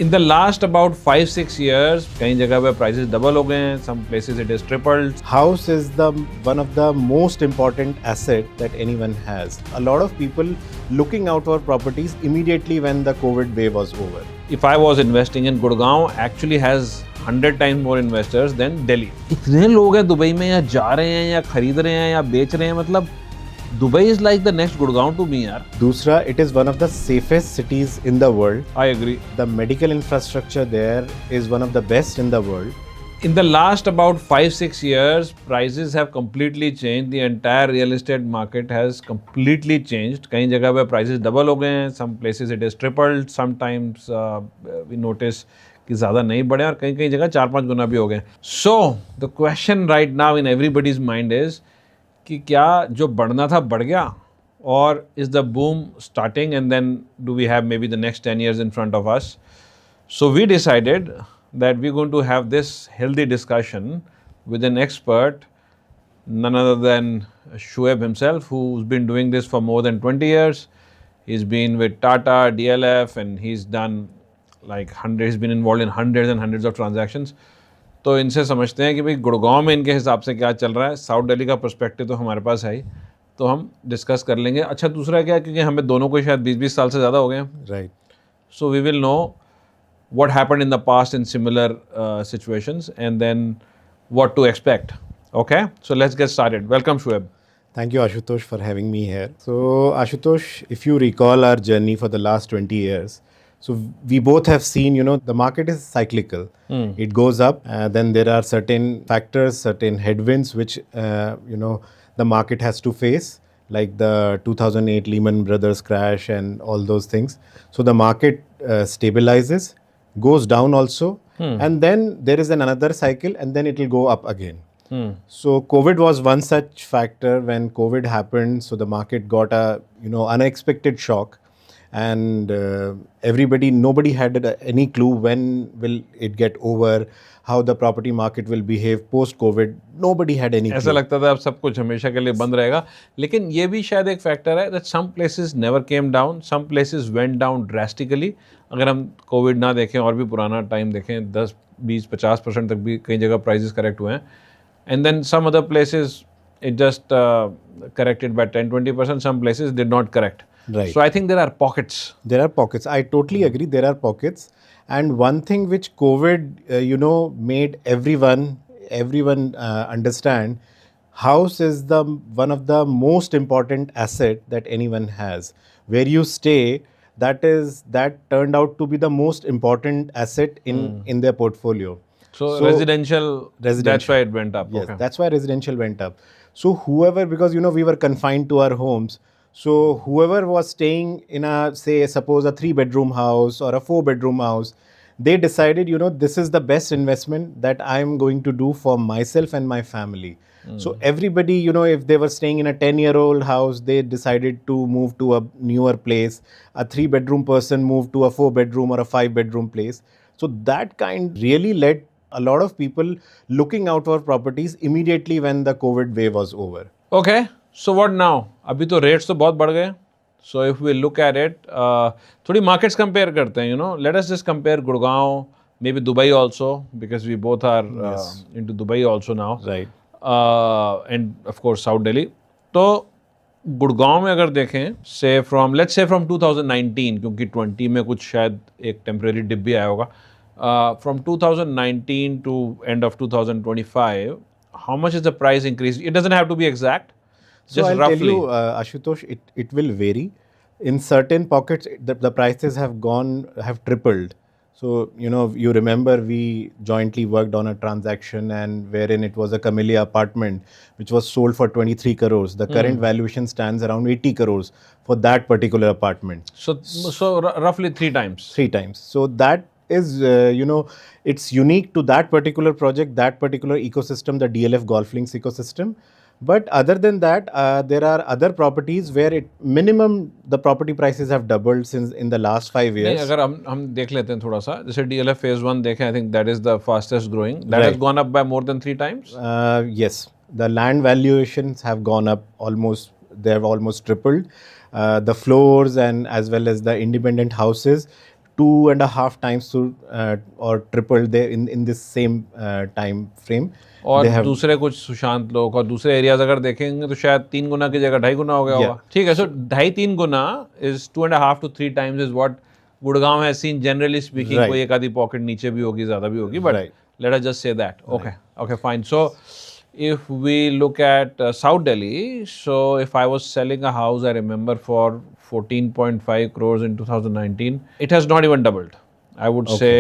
In the last about 5-6 years, कई जगह पे prices double हो गए हैं, some places it is tripled. House is the one of the most important asset that anyone has. A lot of people looking out for properties immediately when the COVID wave was over. If I was investing in Gurgaon, actually has 100 times more investors than Delhi. इतने लोग हैं Dubai में या जा रहे हैं या खरीद रहे हैं या बेच रहे हैं, मतलब Dubai is like the next Gurgaon to me, yaar. Dusra, it is one of the safest cities in the world. I agree. The medical infrastructure there is one of the best in the world. In the last about 5-6 years, prices have completely changed. The entire real estate market has completely changed. कई जगह पे prices double हो गए हैं. Some places it is tripled. Sometimes we notice कि ज़्यादा नहीं बढ़े और कई जगह 4-5 गुना भी हो गए. So the question right now in everybody's mind is कि क्या जो बढ़ना था बढ़ गया, or is the boom starting and then do we have maybe the next 10 years in front of us? So we decided that we're going to have this healthy discussion with an expert, none other than Shoaib himself, who's been doing this for more than 20 years. He's been with Tata, DLF, and he's done he's been involved in hundreds and hundreds of transactions. तो इनसे समझते हैं कि भाई गुड़गांव में इनके हिसाब से क्या चल रहा है. साउथ दिल्ली का पर्सपेक्टिव तो हमारे पास है ही, तो हम डिस्कस कर लेंगे. अच्छा, दूसरा क्या है, क्योंकि हमें दोनों को शायद 20-20 साल से ज़्यादा हो गए हैं, right. So we will know what happened in the past in similar situations and then what to expect. Okay, so let's get started. Welcome, Shoaib. Thank you, Ashutosh, for having me here. So, Ashutosh, if you recall our journey for the last 20 years, so we both have seen, the market is cyclical. It goes up, then there are certain factors, certain headwinds which, the market has to face, like the 2008 Lehman Brothers crash and all those things. So the market stabilizes, goes down also, and then there is another cycle, and then it will go up again. So COVID was one such factor. When COVID happened, so the market got a unexpected shock, and nobody had any clue when will it get over, how the property market will behave post COVID. Nobody had any clue. ऐसा लगता था अब सब कुछ हमेशा के लिए बंद रहेगा, लेकिन ये भी शायद एक फैक्टर है that some places never came down, some places went down drastically. अगर हम कोविड ना देखें और भी पुराना टाइम देखें, 10-20-50% तक भी कई जगह प्राइसेस करेक्ट हुए हैं, and then some other places it just corrected by 10-20%, some places did not correct. Right. So I think there are pockets. There are pockets. I totally agree. There are pockets. And one thing which COVID, made everyone understand, house is the one of the most important asset that anyone has. Where you stay, that turned out to be the most important asset in their portfolio. So residential, that's why it went up. Yes, okay. That's why residential went up. So whoever, because we were confined to our homes, so whoever was staying in suppose a 3-bedroom house or a 4-bedroom house, they decided, this is the best investment that I'm going to do for myself and my family. So everybody, if they were staying in a 10-year-old house, they decided to move to a newer place. A 3-bedroom person moved to a 4-bedroom or a 5-bedroom place. So that kind really led a lot of people looking out for properties immediately when the COVID wave was over. Okay, so what now? अभी तो rates तो बहुत बढ़ गए. So if we look at it, थोड़ी markets compare करते हैं, let us just compare Gurgaon, maybe Dubai also, because we both are into Dubai also now. Right. And of course South Delhi. तो गुड़गांव में अगर देखें, let's say from 2019, क्योंकि 20 में कुछ शायद एक temporary dip भी आया होगा, from 2019 to end of 2025, how much is the price increase? It doesn't have to be exact. So Just I'll roughly. tell you, Ashutosh, it will vary. In certain pockets, the prices have tripled. So, you remember we jointly worked on a transaction and wherein it was a Camellia apartment, which was sold for 23 crores. The current valuation stands around 80 crores for that particular apartment. So roughly 3 times. 3 times. So that is, it's unique to that particular project, that particular ecosystem, the DLF Golf Links ecosystem. But other than that, there are other properties where minimum the property prices have doubled since in the last 5 years. नहीं, अगर हम देख लेते हैं थोड़ा सा, जैसे DLF phase 1 देखें, I think that is the fastest growing. That has gone up by more than 3 times. Yes, the land valuations have gone up they have almost tripled. The floors and as well as the independent houses 2.5 times to or tripled there in this same time frame. और They have, दूसरे कुछ सुशांत लोग और दूसरे areas अगर देखेंगे तो शायद 3 गुना की जगह 2.5 गुना हो गया होगा. ठीक है, सो 2.5-3 गुना is 2.5 to 3 times is what Gurgaon has seen generally speaking. Right. कोई एक आधी पॉकेट नीचे भी होगी, ज्यादा भी होगी, but Right. Let us just say that. Okay fine. So if we look at South Delhi, so if I was selling a house, I remember for 14.5 crores in 2019, it has not even doubled. I would say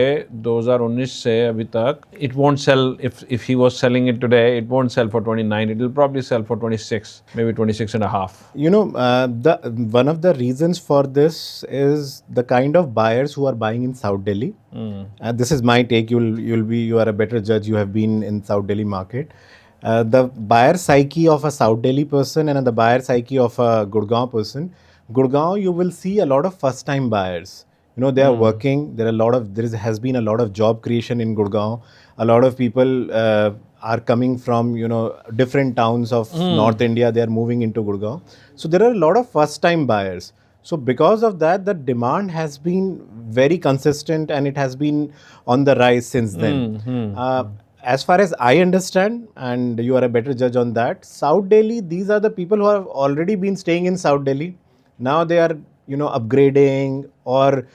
2019 से अभी तक it won't sell. If he was selling it today, it won't sell for 29. It will probably sell for 26, maybe 26 and a half. you know, the one of the reasons for this is the kind of buyers who are buying in South Delhi. This is my take. You are a better judge. You have been in South Delhi market. The buyer psyche of a South Delhi person and the buyer psyche of a Gurgaon person. Gurgaon, you will see a lot of first time buyers. You know, they are working. Has been a lot of job creation in Gurgaon. A lot of people are coming from, you know, different towns of North India. They are moving into Gurgaon. So there are a lot of first time buyers. So because of that, the demand has been very consistent and it has been on the rise since then. As far as I understand, and you are a better judge on that, South Delhi, these are the people who have already been staying in South Delhi. Now they are, you know, upgrading or,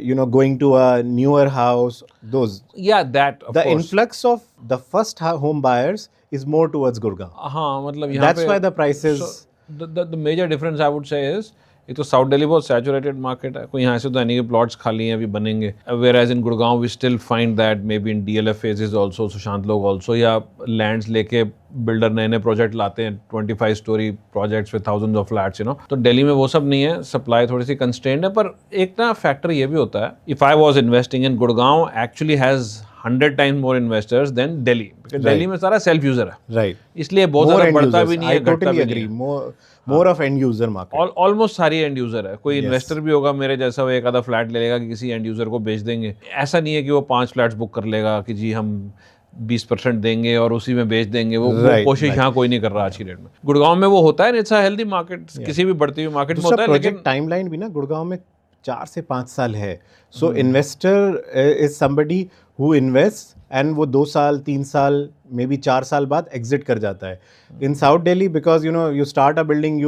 you know, going to a newer house. Those. Yeah, that of The course. influx of the first home buyers is more towards Gurgaon. हाँ, मतलब यहाँ That's पे why the prices. So, the major difference I would say is एक तो south Delhi बहुत saturated market है. कोई यहाँ से तो यानी कि प्लॉट्स खाली हैं, अभी बनेंगे. Whereas in Gurgaon we still find that may be in DLF phases also, Sushant Lok also, या लैंड्स लेके बिल्डर नए नए प्रोजेक्ट लाते हैं, 25 story projects with thousands of flats, you know. तो दिल्ली में वो सब नहीं है, सप्लाई थोड़ी सी कंस्ट्रेंड है. पर एक ना फैक्टर ये भी होता है, if I was investing in Gurgaon, actually has 100 times more investors than Delhi. Because Delhi में सारा सेल्फ यूजर है. Right. इसलिए बहुत More ज़्यादा end बढ़ता users. भी नहीं I है, घटता totally भी agree. नहीं है. More of end user market. Almost सारी एंड यूजर है. कोई इन्वेस्टर भी होगा मेरे जैसा, वो एक आधा फ्लैट ले लेगा कि किसी एंड यूजर को बेच देंगे. ऐसा नहीं है कि वो 5 फ्लैट्स बुक कर लेगा कि जी हम 20% देंगे और उसी में बेच देंगे. वो कोशिश यहाँ कोई नहीं कर रहा आज की डेट में. गुड़गांव में वो होता है, इट्स अ हेल्दी मार्केट. किसी भी बढ़ती हुई मार्केट में होता है. प्रोजेक्ट टाइमलाइन भी ना गुड़गांव में 4 से 5 साल है. So investor is somebody who invest and वो 2 साल 3 साल मे बी 4 साल बाद एग्जिट कर जाता है. In south Delhi because you know you start a building,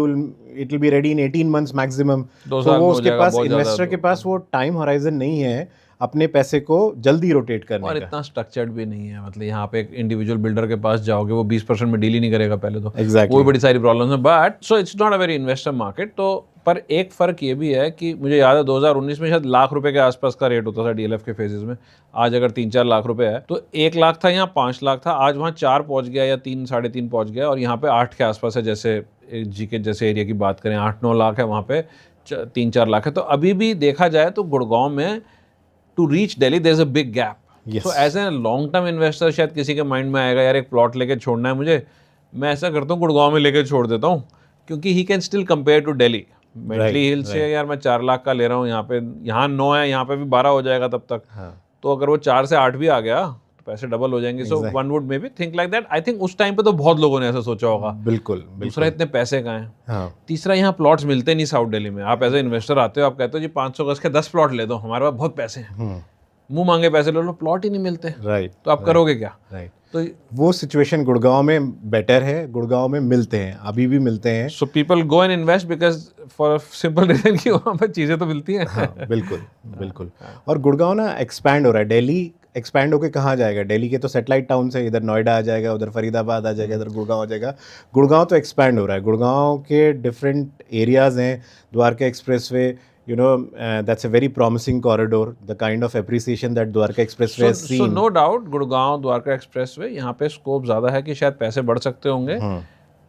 it will be ready in 18 months maximum. तो वो उसके पास, इन्वेस्टर के पास वो टाइम होराइजन नहीं है अपने पैसे को जल्दी रोटेट करने और का. इतना स्ट्रक्चर्ड भी नहीं है. मतलब यहाँ पे एक इंडिविजुअल बिल्डर के पास जाओगे, वो 20% में डील ही नहीं करेगा पहले तो. Exactly. वो बड़ी सारी प्रॉब्लम्स हैं. But so it's not a very investor market. तो पर एक फ़र्क ये भी है कि मुझे याद है 2019 में शायद ₹1,00,000 के आसपास का रेट होता था DLF के फेजेस में. आज अगर 3-4 लाख रुपए है तो 1 लाख था, यहाँ 5 लाख था. आज वहाँ 4 पहुँच गया या 3-3.5 पहुँच गया, और यहाँ पे 8 के आसपास है. जैसे GK जैसे एरिया की बात करें, 8-9 लाख है, वहाँ पे 3-4 लाख है. तो अभी भी देखा जाए तो गुड़गांव में to reach Delhi there is a big gap. So as a long term investor शायद किसी के माइंड में आएगा यार एक प्लॉट लेके छोड़ना है मुझे, मैं ऐसा करता हूँ गुड़गांव में लेके छोड़ देता हूँ, क्योंकि he can still compare to Delhi. Mentally हिल से यार मैं 4 लाख का ले रहा हूँ, यहाँ 9 है, यहाँ पे भी 12 हो जाएगा तब तक. तो अगर वो 4 से 8 भी आ गया तो पैसे डबल हो जाएंगे. So one would may be think like that. I think उस टाइम पे तो बहुत लोगों ने ऐसा सोचा होगा. बिल्कुल. दूसरा, इतने पैसे कहाँ हैं. तीसरा, यहाँ प्लॉट्स मिलते नहीं साउथ दिल्ली में. आप एज ए इन्वेस्टर आते हो, आप कहते हो जी 500 गज के 10 प्लॉट ले दो, हमारे पास बहुत पैसे हैं. मुंह मांगे पैसे ले लो, प्लॉट ही नहीं मिलते. राइट. तो आप करोगे क्या? राइट. तो वो सिचुएशन गुड़गांव में बेटर है. गुड़गांव में मिलते हैं, अभी भी मिलते हैं. So people go and invest because for simple reason कि वहाँ पर चीज़ें तो मिलती हैं. बिल्कुल बिल्कुल. और गुड़गांव ना एक्सपैंड हो रहा है. दिल्ली एक्सपैंड होके कहाँ जाएगा? दिल्ली के तो सेटेलाइट टाउन से इधर नोएडा आ जाएगा, उधर फरीदाबाद आ जाएगा, इधर गुड़गांव आ जाएगा. गुड़गांव तो एक्सपैंड हो रहा है. गुड़गांव के डिफरेंट एरियाज हैं. Dwarka expressway, you know, that's a very promising corridor. The kind of appreciation that Dwarka Expressway has seen. So no doubt, Gurgaon Dwarka expressway यहाँ पे स्कोप ज़्यादा है कि शायद पैसे बढ़ सकते होंगे.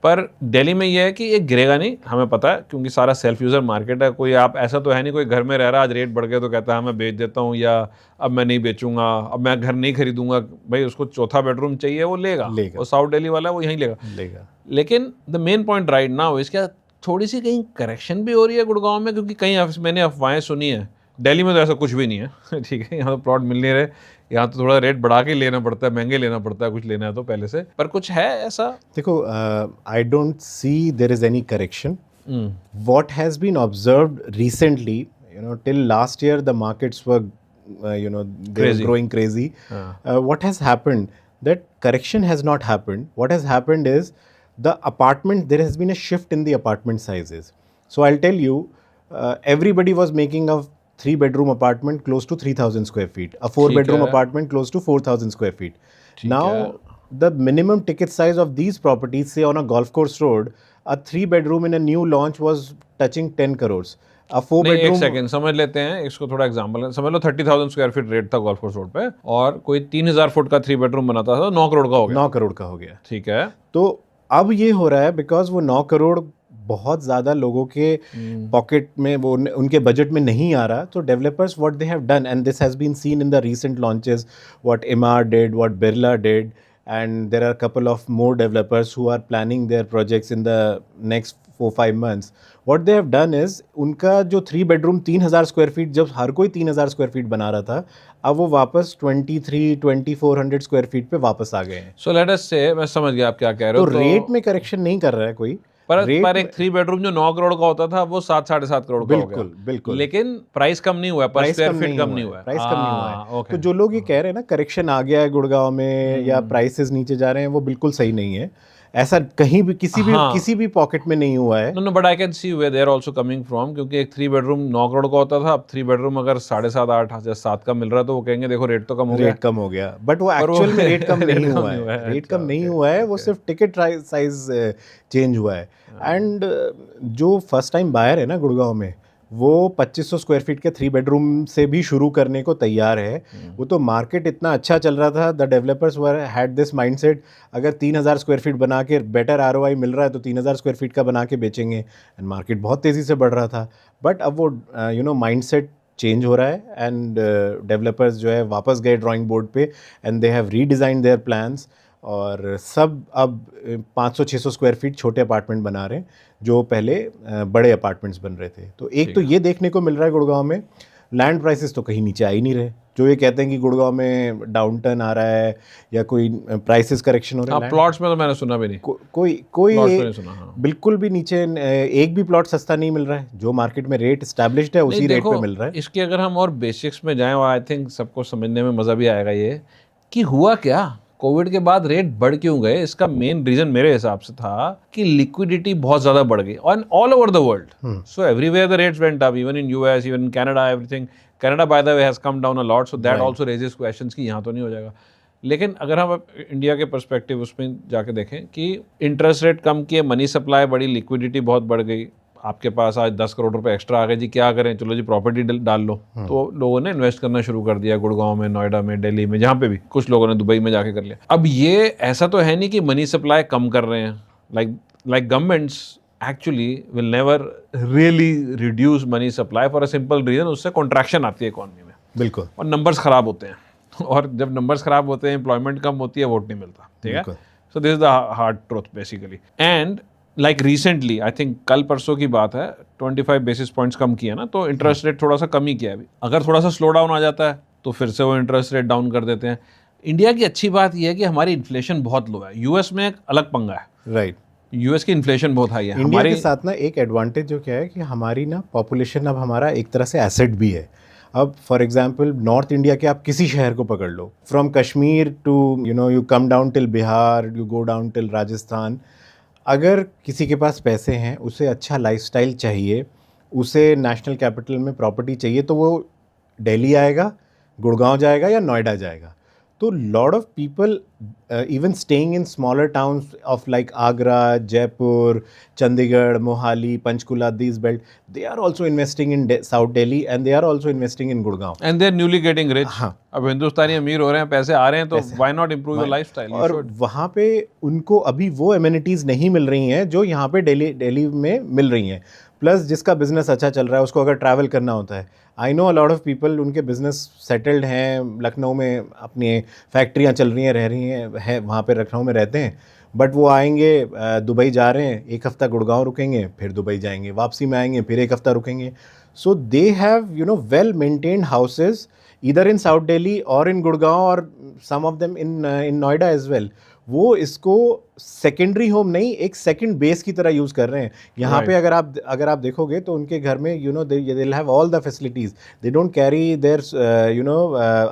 पर दिल्ली में ये है कि ये गिरेगा नहीं, हमें पता है, क्योंकि सारा सेल्फ यूज़र मार्केट है. कोई आप ऐसा तो है नहीं कोई घर में रह रहा है, आज रेट बढ़ गया तो कहता है मैं बेच देता हूँ, या अब मैं नहीं बेचूंगा, अब मैं घर नहीं खरीदूंगा. भाई उसको चौथा बेडरूम चाहिए, वो लेगा. वो साउथ दिल्ली वाला है, वो यहीं लेगा. लेकिन the main point right now इसका थोड़ी सी कहीं करेक्शन भी हो रही है गुड़गांव में, क्योंकि कहीं मैंने अफवाहें सुनी है. दिल्ली में तो ऐसा कुछ भी नहीं है. ठीक है, यहाँ तो प्लॉट मिल नहीं रहे. यहाँ तो थोड़ा रेट बढ़ा के लेना पड़ता है, महंगे लेना पड़ता है कुछ लेना है तो पहले से. पर कुछ है ऐसा? देखो, I don't see there is any correction. What has been observed recently, till last year the markets were they Crazy. were growing crazy. What has happened, that correction has not happened. What has happened is there has been a shift in the apartment sizes. So I'll tell you, everybody was making a 3-bedroom apartment close to 3,000 square feet, a 4-bedroom है। apartment close to 4,000 square feet. Now the minimum ticket size of these properties, say on a golf course road, a 3-bedroom in a new launch was touching 10 crores. A 4-bedroom. नहीं, एक second समझ लेते हैं इसको, थोड़ा example है। समझ लो 30,000 square feet rate था गोल्फ कोर्स रोड पे, और कोई 3,000 फुट का 3 बेडरूम बनाता था, 9 करोड़ का हो गया। 9 करोड़ का हो गया। ठीक है। तो अब ये हो रहा है बिकॉज वो 9 करोड़ बहुत ज़्यादा लोगों के पॉकेट में, वो उनके बजट में नहीं आ रहा। तो developers what they have done, and this has been seen in the recent launches, what MR did, what Birla did, and there are a couple of more developers who are planning their projects in the next 4-5 months. What they have done is, उनका जो 3-bedroom 3,000 square feet, जब हर कोई 3,000 square feet बना रहा था, अब वो वापस 23-2400 स्क्वायर फीट पे वापस आ गए हैं। सो लेट अस से, मैं समझ गया आप क्या कह रहे हो। तो रेट में करेक्शन नहीं कर रहा है कोई, पर एक 3 बेडरूम जो 9 करोड़ का होता था वो 7-7.5 करोड़ का हो गया। बिल्कुल। लेकिन प्राइस कम नहीं हुआ, पर स्क्वायर फीट कम नहीं हुआ है। प्राइस कम नहीं हुआ है। ओके। तो जो लोग ये कह रहे हैं ना करेक्शन आ गया है गुड़गांव में या प्राइसेस नीचे जा रहे हैं, वो बिल्कुल सही नहीं है। ऐसा कहीं भी किसी भी पॉकेट में नहीं हुआ है। No but I can see where they are also coming from, क्योंकि एक 3 बेडरूम 9 करोड़ का होता था, अब 3 बेडरूम अगर 7.5, 8 या 7 का मिल रहा है, तो वो कहेंगे देखो रेट तो कम हो गया। रेट कम हो गया, बट वो एक्चुअल में रेट कम नहीं हुआ है। रेट कम नहीं हुआ है, वो सिर्फ टिकट साइज चेंज हुआ है। एंड जो फर्स्ट टाइम बायर है ना गुड़गांव में, वो 2500 स्क्वायर फीट के 3 बेडरूम से भी शुरू करने को तैयार है। वो तो मार्केट इतना अच्छा चल रहा था, the developers were had this mindset, अगर 3,000 स्क्वायर फीट बना के बेटर आरओआई मिल रहा है तो 3,000 स्क्वायर फीट का बना के बेचेंगे, एंड मार्केट बहुत तेज़ी से बढ़ रहा था। बट अब वो माइंडसेट चेंज हो रहा है, एंड डेवलपर्स जो है वापस गए ड्राइंग बोर्ड पे, and they have redesign their plans, और सब अब 500-600 स्क्वायर फीट छोटे अपार्टमेंट बना रहे हैं, जो पहले बड़े अपार्टमेंट्स बन रहे थे। तो एक तो ये देखने को मिल रहा है गुड़गांव में, लैंड प्राइसेस तो कहीं नीचे आ ही नहीं रहे। जो ये कहते हैं कि गुड़गांव में डाउनटर्न आ रहा है या कोई प्राइसेस करेक्शन हो रहा है, प्लॉट्स में तो मैंने सुना भी नहीं, कोई बिल्कुल भी नीचे एक भी प्लॉट सस्ता नहीं मिल रहा है। जो मार्केट में रेट एस्टैब्लिश्ड है उसी रेट पे मिल रहा है। इसके अगर हम और बेसिक्स में जाएं, और आई थिंक सबको समझने में मज़ा भी आएगा ये कि हुआ क्या, कोविड के बाद रेट बढ़ क्यों गए। इसका मेन रीजन मेरे हिसाब से था कि लिक्विडिटी बहुत ज्यादा बढ़ गई on all over the world. So everywhere the rates went up, even in US, even in Canada, everything. Canada bye the way has come down a lot, so that also raises questions कि यहाँ तो नहीं हो जाएगा। लेकिन अगर हम India के पर्सपेक्टिव उसमें जाके देखें कि इंटरेस्ट रेट कम किए, मनी सप्लाई बढ़ी, लिक्विडिटी बहुत बढ़ गई, आपके पास आज 10 करोड़ रुपए एक्स्ट्रा आ गए जी, क्या करें, चलो जी प्रॉपर्टी डाल लो। तो लोगों ने इन्वेस्ट करना शुरू कर दिया, गुड़गांव में, नोएडा में, दिल्ली में, जहाँ पे भी। कुछ लोगों ने दुबई में जाके कर लिया। अब ये ऐसा तो है नहीं कि मनी सप्लाई कम कर रहे हैं, like governments actually will never really reduce money supply for a simple reason, उससे कॉन्ट्रैक्शन आती है इकोनॉमी में। बिल्कुल। और नंबर्स खराब होते हैं, और जब नंबर्स खराब होते हैं, एम्प्लॉयमेंट कम होती है, वोट नहीं मिलता। ठीक है, so this is the hard truth basically. And like recently, I think कल परसों की बात है, 25 बेसिस पॉइंट्स कम किया ना, तो इंटरेस्ट रेट थोड़ा सा कम ही किया है अभी। अगर थोड़ा सा स्लो डाउन आ जाता है तो फिर से वो इंटरेस्ट रेट डाउन कर देते हैं। इंडिया की अच्छी बात यह है कि हमारी इन्फ्लेशन बहुत लो है। यूएस में एक अलग पंगा है, राइट। यूएस की इन्फ्लेशन बहुत हाई है। इंडिया के साथ ना एक एडवांटेज जो क्या है कि हमारी ना पॉपुलेशन अब हमारा एक तरह से एसेट भी है। अब फॉर एग्जांपल नॉर्थ इंडिया के आप किसी शहर को पकड़ लो, from Kashmir to you come down till Bihar, you go down till Rajasthan. अगर किसी के पास पैसे हैं, उसे अच्छा लाइफस्टाइल चाहिए, उसे नेशनल कैपिटल में प्रॉपर्टी चाहिए, तो वो दिल्ली आएगा, गुड़गांव जाएगा या नोएडा जाएगा। तो lot of people even staying in smaller towns of like Agra, Jaipur, Chandigarh, Mohali, Panchkula, these belt, they are also investing in south Delhi, and they are also investing in Gurgaon, and they are newly getting rich. हाँ, अब हिंदुस्तानी अमीर हो रहे हैं, पैसे आ रहे हैं, तो why not improve your lifestyle. और वहाँ पे उनको अभी वो एमिनिटीज़ नहीं मिल रही हैं जो यहाँ पे दिल्ली में मिल रही हैं। प्लस जिसका बिजनेस अच्छा चल रहा है, उसको अगर ट्रैवल करना होता है, आई know a lot of people, उनके बिजनेस सेटल्ड हैं, लखनऊ में अपनी फैक्ट्रियाँ चल रही हैं, रह रही हैं वहाँ पे लखनऊ में रहते हैं, बट वो आएंगे, दुबई जा रहे हैं, एक हफ़्ता गुड़गांव रुकेंगे, फिर दुबई जाएंगे, वापसी में आएंगे, फिर एक हफ़्ता रुकेंगे। So they have well maintained houses either in South Delhi or in Gurgaon or some of them in Noida as well. वो इसको सेकेंडरी होम नहीं, एक सेकंड बेस की तरह यूज कर रहे हैं। यहाँ पे अगर आप देखोगे तो उनके घर में they will have all the facilities, they don't carry their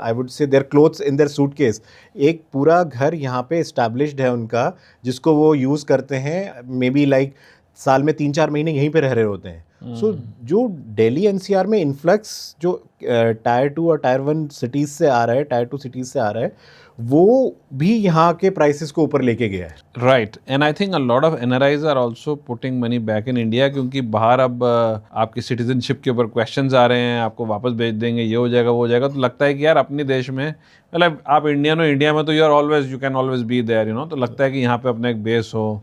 I would say their clothes in their suitcase. एक पूरा घर यहाँ पे एस्टैब्लिश्ड है उनका, जिसको वो यूज करते हैं, मे बी लाइक साल में 3-4 महीने यहीं पे रह रहे होते हैं। सो जो दिल्ली एनसीआर में इन्फ्लक्स जो टायर 2 और टायर 1 सिटीज़ से आ रहा है, टायर 2 सिटीज़ से आ रहा है, वो भी यहाँ के प्राइसेस को ऊपर लेके गया है। Right, and I think a lot of NRIs are also putting money back in India, क्योंकि बाहर अब आपकी सिटीजनशिप के ऊपर क्वेश्चंस आ रहे हैं, आपको वापस भेज देंगे, ये हो जाएगा वो हो जाएगा। तो लगता है कि यार अपने देश में, मतलब आप इंडियन हो, इंडिया में तो you can always be there, तो लगता है कि यहाँ पे अपना एक बेस हो।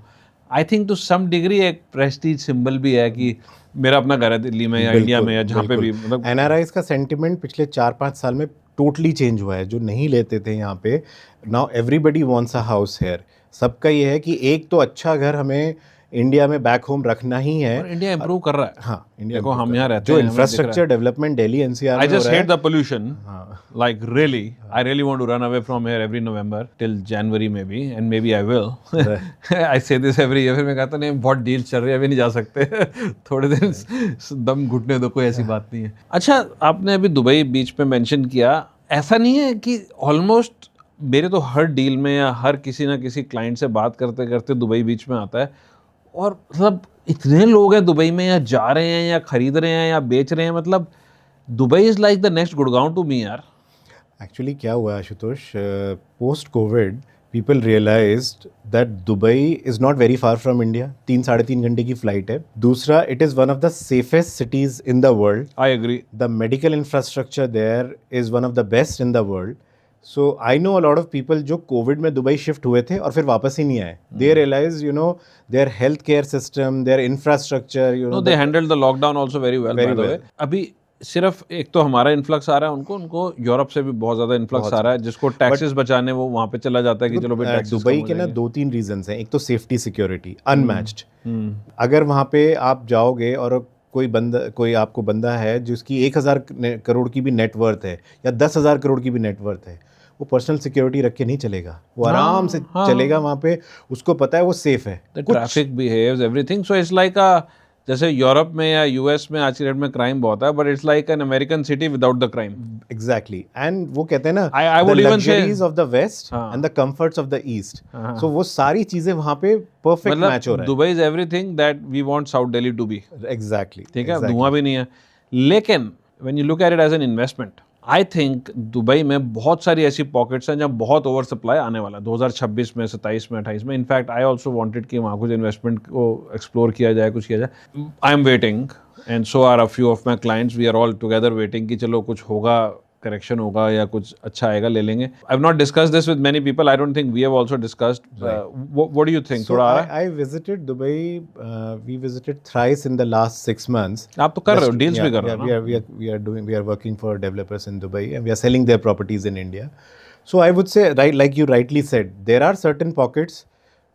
I think to some degree एक प्रेस्टीज सिंबल भी है कि मेरा अपना घर है दिल्ली में या इंडिया में या जहाँ पे भी। मतलब एनआरआईज का सेंटिमेंट पिछले 4-5 साल में टोटली चेंज हुआ है। जो नहीं लेते थे यहाँ पे, now everybody wants a house here. सबका ये है कि एक तो अच्छा घर हमें इंडिया में बैक होम रखना ही है। और इंडिया इंप्रूव कर रहा है। हाँ, इंडिया देखो हम यहाँ रहते जो हैं, इंफ्रास्ट्रक्चर डेवलपमेंट दिल्ली एनसीआर में I just hate the pollution. हाँ. Like really, I really want to run away from here every November till January maybe, and maybe I will. I say this every year. फिर मैं कहता नहीं बहुत deal चल रही है, अभी नहीं जा सकते। थोड़े दिन दम घुटने दो, कोई ऐसी बात नहीं है। अच्छा, आपने अभी दुबई बीच पे मेंशन किया, ऐसा नहीं है कि ऑलमोस्ट मेरे तो हर डील में या हर किसी ना किसी क्लाइंट से बात करते करते दुबई बीच में आता है, और मतलब इतने लोग हैं दुबई में, या जा रहे हैं या खरीद रहे हैं या बेच रहे हैं, मतलब Dubai is like the next Gurgaon to me यार। एक्चुअली क्या हुआ Ashutosh, post Covid people realised that Dubai is not very far from India. 3-3.5 घंटे की फ्लाइट है। दूसरा, it is one of the safest cities in the world. I agree. The medical infrastructure there is one of the best in the world. So I know a lot of people जो Covid में Dubai shift हुए थे और फिर वापस ही नहीं आए। They realise their health care system, their infrastructure, they handled the lockdown also very well by the way. अभी सिर्फ एक तो हमारा इन्फ्लक्स आ रहा है, उनको यूरोप से भी बहुत ज्यादा इन्फ्लक्स आ रहा है, जिसको टैक्सेस बचाने वो वहाँ पे चला जाता है कि चलो भाई टैक्सेस। दुबई के ना 2-3 रीजंस हैं। एक तो सेफ्टी सिक्योरिटी अनमैच्ड। अगर वहाँ पे आप जाओगे और कोई आपको बंदा है जिसकी 1,000 करोड़ की भी नेटवर्थ है या 10,000 करोड़ की भी नेटवर्थ है, वो पर्सनल सिक्योरिटी रख के नहीं चलेगा। वो आराम से चलेगा वहाँ पे, उसको पता है वो सेफ है। Traffic behaves everything, so it's like अ, जैसे यूरोप में या यूएस में आज की डेट में क्राइम बहुत है, but it's like an American city without the crime. Exactly, and वो कहते हैं ना, I would even say luxuries of the west and the comforts of the east. So वो सारी चीजें वहाँ पे परफेक्ट मैच हो रहा है। Dubai is everything that we want south Delhi to be. Exactly, ठीक है, धुआं भी नहीं है। लेकिन when you look at it as an investment, I think Dubai में बहुत सारी ऐसी पॉकेट्स हैं जहाँ बहुत ओवर सप्लाई आने वाला है 2026 में, 27 में, 28 में। इनफैक्ट आई ऑल्सो वांटेड कि वहाँ कुछ इन्वेस्टमेंट को एक्सप्लोर किया जाए, कुछ किया जाए। I am waiting and so are a few of my clients, we are all together waiting कि चलो कुछ होगा, करेक्शन होगा या कुछ अच्छा आएगा, ले लेंगे। I have not discussed this with many people, I don't think we have also discussed. What do you think? थोड़ा I visited Dubai, we visited thrice in the last 6 months. आप तो कर रहे हो, डील्स भी कर रहे हो। We are working for developers in Dubai and we are selling their properties in India. So I would say, right, like you rightly said, there are certain pockets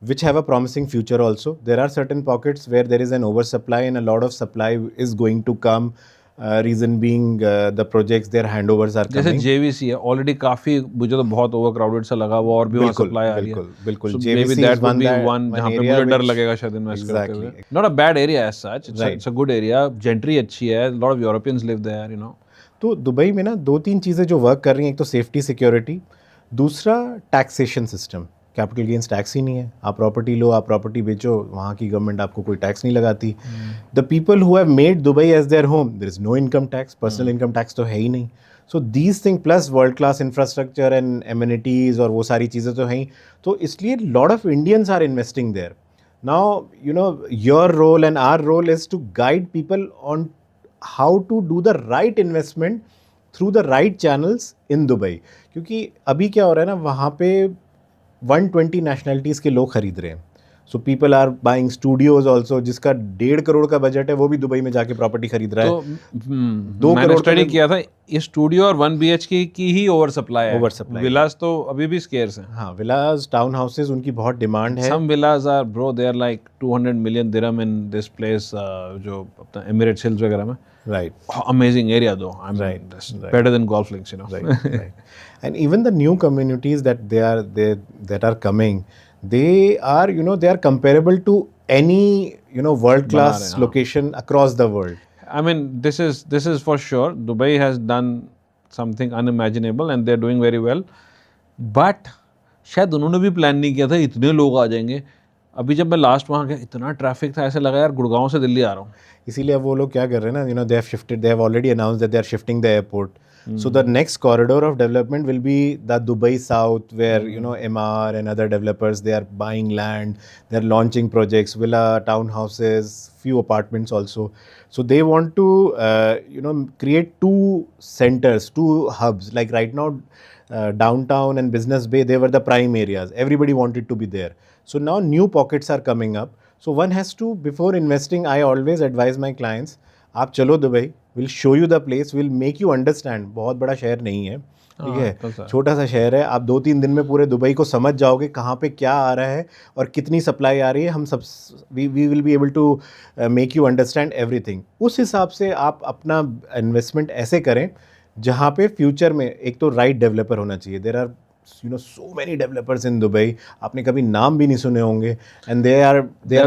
which have a promising future also. There are certain pockets where there is an oversupply and a lot of supply is going to come. Reason being the projects, their handovers are coming. जैसे JVC है, already काफी, मुझे तो बहुत over crowded सा लगा वो, और भी वहाँ सप्लाई आ रही है। बिल्कुल। So maybe that would be one जहाँ पे मुझे डर लगेगा शायद इन्वेस्ट करते हुए। Not a bad area as such, it's a good area, gentry अच्छी है, lot of Europeans live there, तो दुबई में ना 2-3 चीज़ें जो वर्क कर रही हैं। एक तो सेफ्टी सिक्योरिटी, दूसरा taxation system. Capital gains tax ही नहीं है। आप प्रॉपर्टी लो, आप प्रॉपर्टी बेचो, वहाँ की गवर्नमेंट आपको कोई टैक्स नहीं लगाती। The people who have made Dubai as their home, there is no income tax, personal income tax तो है ही नहीं। So these thing plus world class infrastructure and amenities और वो सारी चीज़ें तो हैं ही। तो इसलिए lot of Indians are investing there. Now your role and our role is to guide people on how to do the right investment through the right channels in Dubai. क्योंकि अभी क्या हो रहा है ना, वहाँ पे 120 नेशनलिटीज़ के लोग खरीद रहे हैं। So people are buying studios also, जिसका 1.5 करोड़ का बजट है वो भी दुबई में जाके प्रॉपर्टी खरीद रहा है। तो 2 करोड़ स्टडी किया था, ये स्टूडियो और 1 BHK की ही ओवर सप्लाई है। विलास तो अभी भी स्केर्स हैं। हाँ, विलास, टाउन हाउसेज, उनकी बहुत डिमांड है। Some villas are bro, they are like 200 million dirham in this place, जो अपना एमिरेट्स हिल्स वगैरह में। Right. Amazing area though. Right. Better than golf links, Right. And even the new communities that are coming, they are, you know, they are comparable to any, you know, world class location across the world. I mean, this is for sure. Dubai has done something unimaginable and they're doing very well. But शायद उन्होंने भी plan नहीं किया था इतने लोग आ जाएंगे. अभी जब मैं लास्ट वहाँ गया इतना ट्रैफिक था, ऐसे लगा यार गुड़गांव से दिल्ली आ रहा हूँ. इसीलिए अब वो लोग क्या कर रहे हैं ना, you know, they have already announced that they are shifting the airport. So the next corridor of development will be the Dubai South, where you know MR and other developers, they are buying land, they are launching projects, villa, townhouses, few apartments also. So they want to you know, create two centers, two hubs. Like right now, downtown and Business Bay, they were the prime areas. Everybody wanted to be there. So now new pockets are coming up. So one has to, before investing, I always advise my clients, आप चलो Dubai, will show you the place, will make you understand. बहुत बड़ा शहर नहीं है, ठीक है, छोटा सा शहर है. आप 2-3 दिन में पूरे दुबई को समझ जाओगे कहाँ पे क्या आ रहा है और कितनी सप्लाई आ रही है. हम सब we will be able to make you understand everything. उस हिसाब से आप अपना इन्वेस्टमेंट ऐसे करें जहाँ पे फ्यूचर में एक तो राइट डेवलपर होना चाहिए. There are, you know, so many developers in Dubai. आपने कभी नाम भी नहीं सुने होंगे. And they are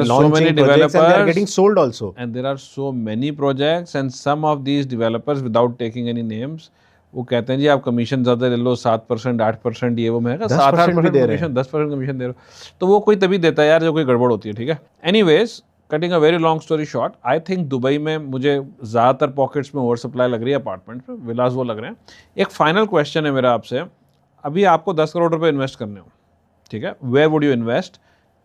launching projects and they are getting sold also. And there are so many projects and some of these developers, without taking any names, वो कहते हैं जी आप कमीशन ज़्यादा ले लो, 7%, 8%, ये वो. मैं 7-8% कमीशन, 10% कमीशन दे रहे हो. तो वो कोई तभी देता है यार जो कोई गड़बड़ होती है, ठीक है. Anyways, cutting a very long story short, I think Dubai में मुझे ज़्यादातर पॉकेट्स में ओवर सप्लाई लग रही है, अपार्टमेंट्स में, विलास वो लग रहे हैं. एक फाइनल क्वेश्चन है मेरा आपसे. अभी आपको 10 करोड़ रुपए इन्वेस्ट करने हो, ठीक है, वेयर वुड यू इन्वेस्ट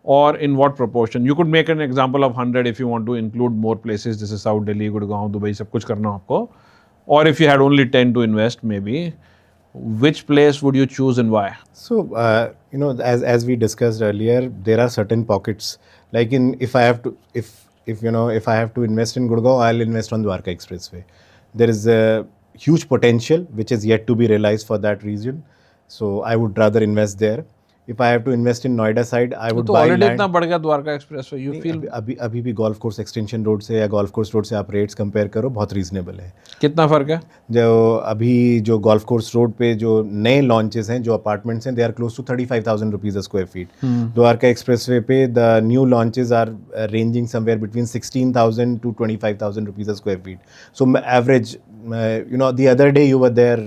और in what proportion? You could make an example of 100 if you want to include more places, जैसे साउथ दिल्ली, गुड़गांव, दुबई, सब कुछ करना हो आपको. और if you had only 10 to invest maybe, which place would you choose and why? So you know, as we discussed earlier, there are certain pockets, like if I have to, if you know, if I have to invest in Gurgaon, I'll invest on Dwarka Expressway. There is a huge potential which is yet to be realized for that region. So I would rather invest there. If I have to invest in Noida side, I would buy land. इतना बढ़ गया Dwarka express way, you feel? अभी भी golf course extension road से या golf course road से आप rates compare करो, बहुत रीजनेबल है. कितना फर्क है? जो अभी जो गोल्फ कोर्स रोड पे जो नए लॉन्चेस हैं, जो अपार्टमेंट्स हैं, they are close to 35,000 rupees a square feet. Dwarka express way पे the new launches are ranging somewhere between 16,000 to 25,000 rupees a square feet. So average, you know, the other day you were there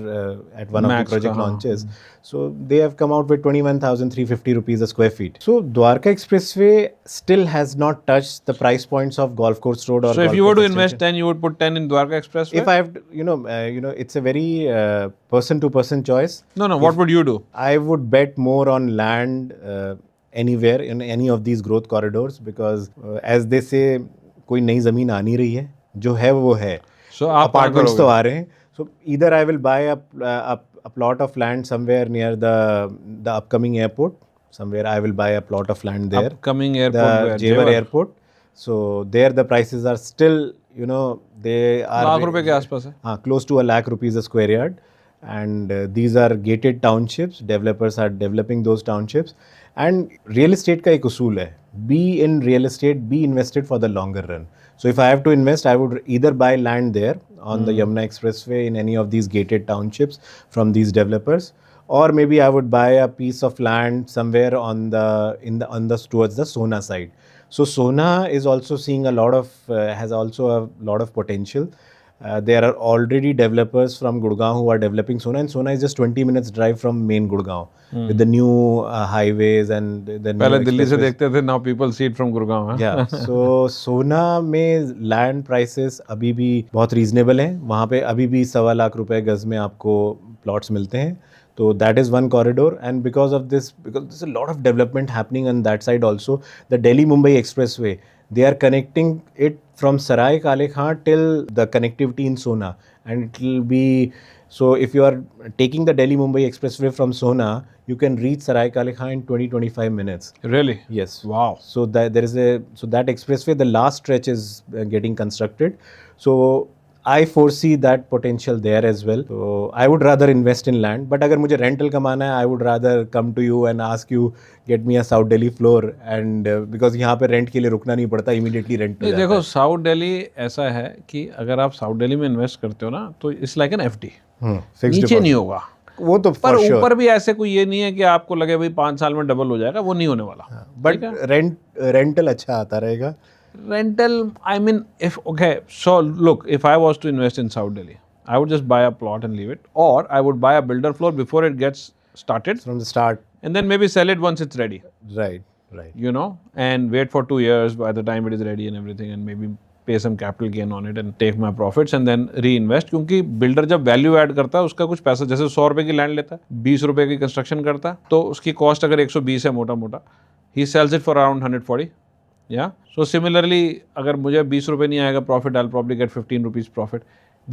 at one of the project launches. So they have come out with 21,350 rupees a square feet. So Dwarka Expressway still has not touched the price points of Golf Course Road or. So if you were to invest 10, you would put 10 in Dwarka Expressway? If I have, to, you know, it's a very person-to-person choice. No. What would you do? I would bet more on land anywhere in any of these growth corridors, because as they say, कोई नई ज़मीन आ नहीं रही है, जो है वो है. So apartments तो आ रहे हैं. So either I will buy a plot of land somewhere near the upcoming airport. Somewhere I will buy a plot of land there. Upcoming airport, the Jewar Airport. So there the prices are still, you know, they are lakh रुपए के आसपास है. हाँ, close to 1 lakh rupees a square yard. And these are gated townships. Developers are developing those townships. And real estate का एक उसूल है, be in real estate, be invested for the longer run. So if I have to invest, I would either buy land there on the Yamuna Expressway in any of these gated townships from these developers, or maybe I would buy a piece of land somewhere on the towards the Sohna side. So Sohna is also seeing has also a lot of potential. There are already developers from Gurgaon who are developing Sohna, and Sohna is just 20 minutes drive from main Gurgaon with the new highways and the new पहले दिल्ली से देखते थे, now people see it from Gurgaon. Yeah, so Sohna में land prices अभी भी बहुत reasonable हैं. वहाँ पे अभी भी 1.25 लाख रुपए गज में आपको plots मिलते हैं. So that is one corridor, and because there's a lot of development happening on that side also. The Delhi-Mumbai Expressway, they are connecting it from Sarai Kale Khan till the connectivity in Sohna, and it will be, so if you are taking the Delhi-Mumbai Expressway from Sohna, you can reach Sarai Kale Khan in 20-25 minutes. Really? Yes. Wow. So that expressway, the last stretch is getting constructed. So I foresee that potential there as well. So I would rather invest in land. But अगर मुझे rental कमाना है, I would rather come to you and ask you, get me a South Delhi floor, and because यहाँ पे rent के लिए रुकना नहीं पड़ता, immediately rent हो जाता है. देखो, साउथ दिल्ली ऐसा है कि अगर आप साउथ दिल्ली में इन्वेस्ट करते हो ना, तो इट्स लाइक एन FD. नीचे नहीं होगा. वो तो पर for sure. ऊपर भी ऐसे कोई ये नहीं है कि आपको लगे भाई 5 साल में डबल हो जाएगा, वो नहीं होने वाला. बट रेंटल अच्छा आता रहेगा. Rental, I mean, so look, if I was to invest in South Delhi, I would just buy a plot and leave it, or I would buy a builder floor before it gets started, From the start. and then maybe sell it once it's ready, Right. you know, and wait for 2 years by the time it is ready and everything, and maybe pay some capital gain on it and take my profits and then reinvest. क्योंकि builder जब value add करता है उसका कुछ पैसा, जैसे 100 रुपए की लैंड लेता है, 20 रुपए की कंस्ट्रक्शन करता है, तो उसकी कॉस्ट अगर 120 है मोटा मोटा, he sells it for around 140. Yeah. So similarly, अगर मुझे 20 रुपए नहीं आएगा profit, I'll probably get 15 rupees profit.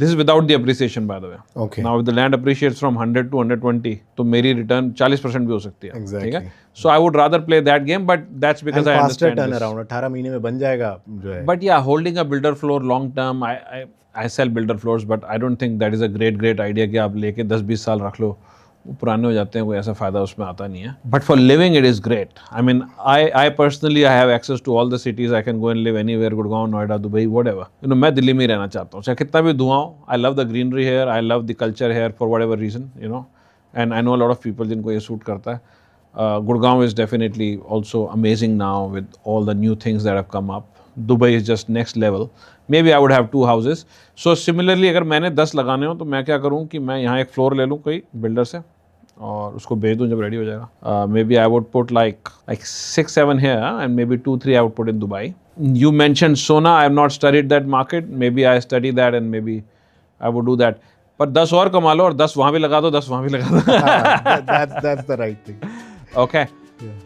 This is without the appreciation, by the way. Okay. Now, if the land appreciates from 100 to 120, तो मेरी return 40% भी हो सकती है. Exactly. ठीक है? So I would rather play that game, but that's because And I faster understand this. turnaround. 18 महीने में बन जाएगा जो है. But yeah, holding a builder floor long term, I sell builder floors, but I don't think that is a great idea कि आप लेके 10-20 साल रख लो, वो पुराने हो जाते हैं, कोई ऐसा फायदा उसमें आता नहीं है. But for living, it is great. I mean, I personally, I have access to all the cities. I can go and live anywhere, Gurgaon, Noida, Dubai, whatever. You know, मैं दिल्ली में ही रहना चाहता हूँ, चाहे कितना भी धुआं हो. I love the greenery here. I love the culture here for whatever reason, you know. And I know a lot of people जिनको ये सूट करता है. Gurgaon is definitely also amazing now with all the new things that have come up. Dubai is just next level. Maybe I would have 2 houses. So similarly, अगर मैंने 10 लगाने हो तो मैं क्या करूँ कि मैं यहाँ एक फ्लोर ले लूँ कोई बिल्डर से और उसको बेच दूँ जब रेडी हो जाएगा. Maybe I would put like 6-7 here and maybe 2-3 I would put in Dubai. You mentioned Sona. I have not studied that market. Maybe I study that and maybe I would do that. पर 10 और कमा लो और 10 वहाँ भी लगा दो, 10 वहाँ भी लगा दो. That's the right thing. Okay.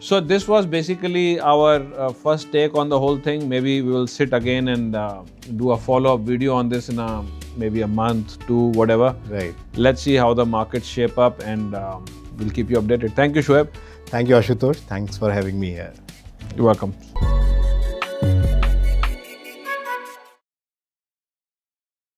So this was basically our first take on the whole thing. Maybe we will sit again and do a follow-up video on this in maybe a month, 2, whatever. Right. Let's see how the markets shape up and we'll keep you updated. Thank you, Shoaib. Thank you, Ashutosh. Thanks for having me here. You're welcome.